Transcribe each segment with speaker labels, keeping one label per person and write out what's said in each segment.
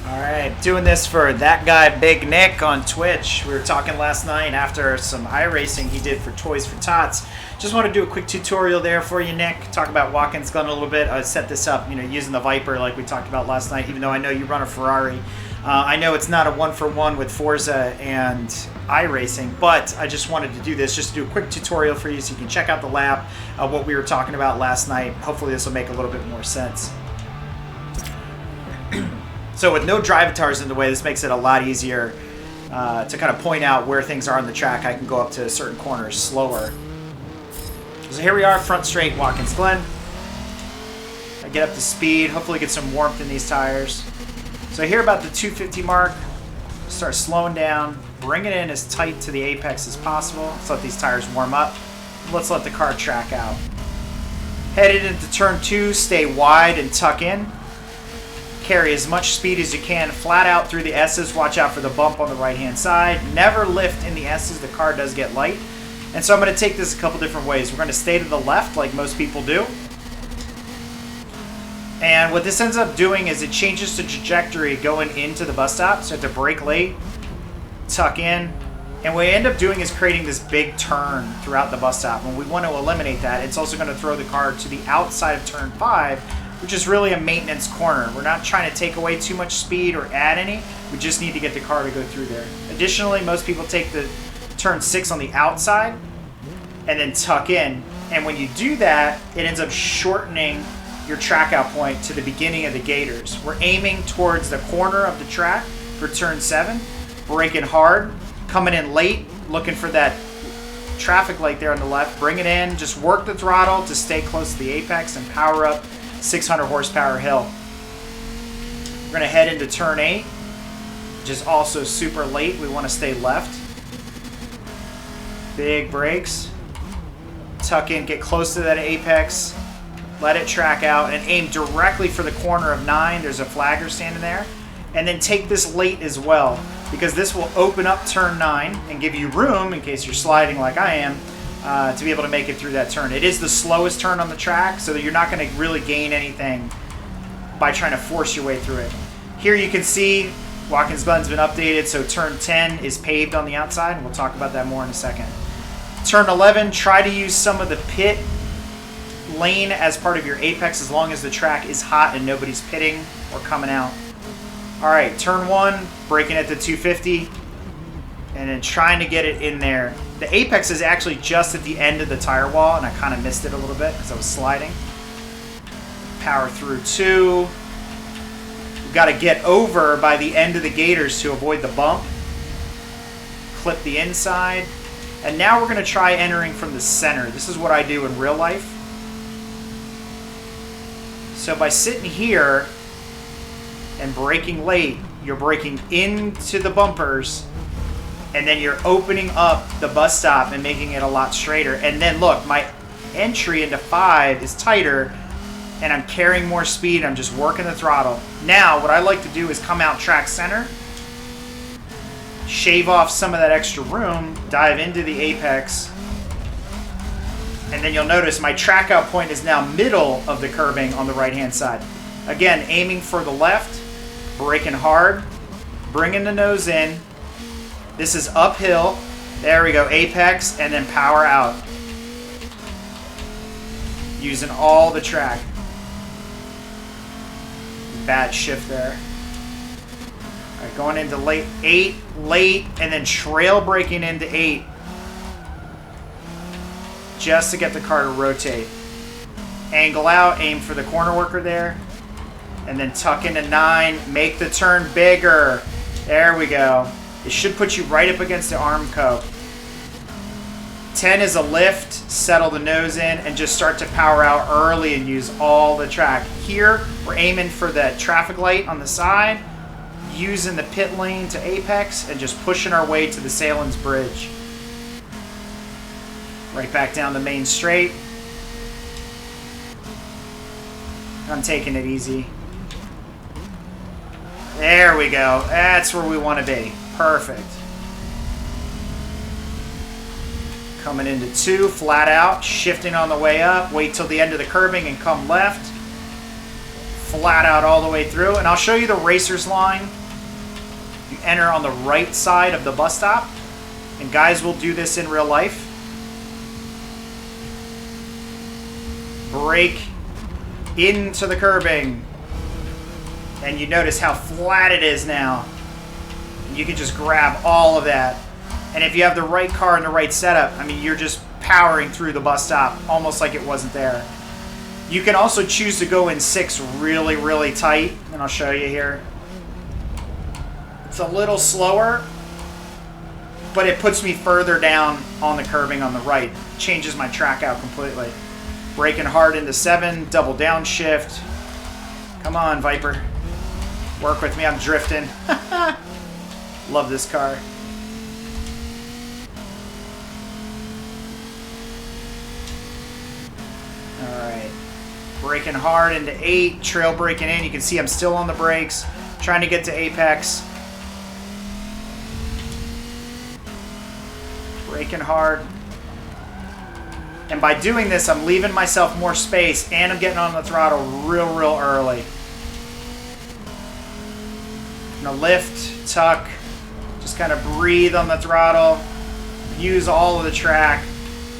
Speaker 1: Alright, doing this for that guy Big Nick on Twitch. We were talking last night after some iRacing he did for Toys for Tots. Just want to do a quick tutorial there for you, Nick. Talk about Watkins Glen a little bit. I set this up, using the Viper like we talked about last night, even though I know you run a Ferrari. I know it's not a one-for-one with Forza and iRacing, but I just wanted to do this just to do a quick tutorial for you so you can check out the lap, what we were talking about last night. Hopefully this will make a little bit more sense. So with no drive avatars in the way, this makes it a lot easier to kind of point out where things are on the track. I can go up to certain corners slower. So here we are, front straight, Watkins Glen. I get up to speed, hopefully get some warmth in these tires. So here about the 250 mark, start slowing down, bring it in as tight to the apex as possible. Let's let these tires warm up. Let's let the car track out. Headed into turn 2, stay wide and tuck in. Carry as much speed as you can flat out through the S's. Watch out for the bump on the right hand side. Never lift in the S's, the car does get light. And so I'm going to take this a couple different ways. We're going to stay to the left like most people do. And what this ends up doing is it changes the trajectory going into the bus stop. So you have to brake late, tuck in. And what we end up doing is creating this big turn throughout the bus stop. And we want to eliminate that. It's also going to throw the car to the outside of turn 5, which is really a maintenance corner. We're not trying to take away too much speed or add any. We just need to get the car to go through there. Additionally, most people take the turn 6 on the outside and then tuck in. And when you do that, it ends up shortening your track out point to the beginning of the gators. We're aiming towards the corner of the track for turn 7, braking hard, coming in late, looking for that traffic light there on the left. Bring it in, just work the throttle to stay close to the apex and power up 600 horsepower hill. We're going to head into turn 8, which is also super late. We want to stay left. Big brakes. Tuck in, get close to that apex. Let it track out and aim directly for the corner of 9. There's a flagger standing there. And then take this late as well, because this will open up turn 9 and give you room, in case you're sliding like I am, to be able to make it through that turn. It is the slowest turn on the track, so that you're not going to really gain anything by trying to force your way through it. Here you can see Watkins Glen's been updated, so turn 10 is paved on the outside, and we'll talk about that more in a second. Turn 11, try to use some of the pit lane as part of your apex as long as the track is hot and nobody's pitting or coming out. Alright, turn 1, braking at the 250, and then trying to get it in there. The apex is actually just at the end of the tire wall, and I kind of missed it a little bit because I was sliding. Power through 2. We've got to get over by the end of the gators to avoid the bump. Clip the inside. And now we're going to try entering from the center. This is what I do in real life. So by sitting here and braking late, you're braking into the bumpers, and then you're opening up the bus stop and making it a lot straighter. And then look, my entry into 5 is tighter, and I'm carrying more speed. I'm just working the throttle. Now, what I like to do is come out track center, shave off some of that extra room, dive into the apex, and then you'll notice my track out point is now middle of the curbing on the right-hand side. Again, aiming for the left, braking hard, bringing the nose in. This is uphill. There we go, apex, and then power out. Using all the track. Bad shift there. All right, going into late 8, late, and then trail braking into 8. Just to get the car to rotate. Angle out, aim for the corner worker there. And then tuck into 9, make the turn bigger. There we go. It should put you right up against the arm co. 10 is a lift, settle the nose in, and just start to power out early and use all the track. Here, we're aiming for that traffic light on the side, using the pit lane to apex, and just pushing our way to the Salins Bridge. Right back down the main straight. I'm taking it easy. There we go. That's where we want to be. Perfect. Coming into 2, flat out, shifting on the way up. Wait till the end of the curbing and come left. flat out all the way through. And I'll show you the racer's line. You enter on the right side of the bus stop. And guys will do this in real life. Brake into the curbing. And you notice how flat it is now. And you can just grab all of that. And if you have the right car and the right setup, I mean, you're just powering through the bus stop almost like it wasn't there. You can also choose to go in 6 really, really tight. And I'll show you here. It's a little slower, but it puts me further down on the curbing on the right. Changes my track out completely. Braking hard into 7, double downshift. Come on, Viper. Work with me, I'm drifting. Love this car. Alright. Braking hard into 8, trail braking in. You can see I'm still on the brakes, trying to get to apex. Braking hard. And by doing this, I'm leaving myself more space, and I'm getting on the throttle real early. I'm gonna lift, tuck, just kind of breathe on the throttle, use all of the track,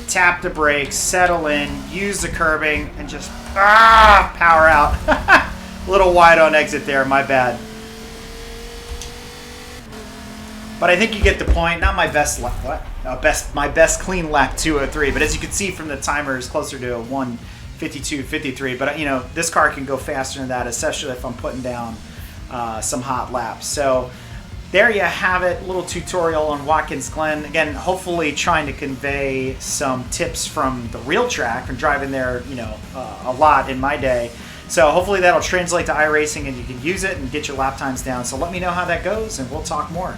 Speaker 1: tap the brakes, settle in, use the curbing, and just power out. A little wide on exit there, my bad. But I think you get the point. Not my best lap, my best clean lap 203. But as you can see from the timer, is closer to a 1:52:53. But you know, this car can go faster than that, especially if I'm putting down some hot laps. So there you have it. A little tutorial on Watkins Glen. Again, hopefully trying to convey some tips from the real track and driving there, you know, a lot in my day. So hopefully that'll translate to iRacing and you can use it and get your lap times down. So let me know how that goes and we'll talk more.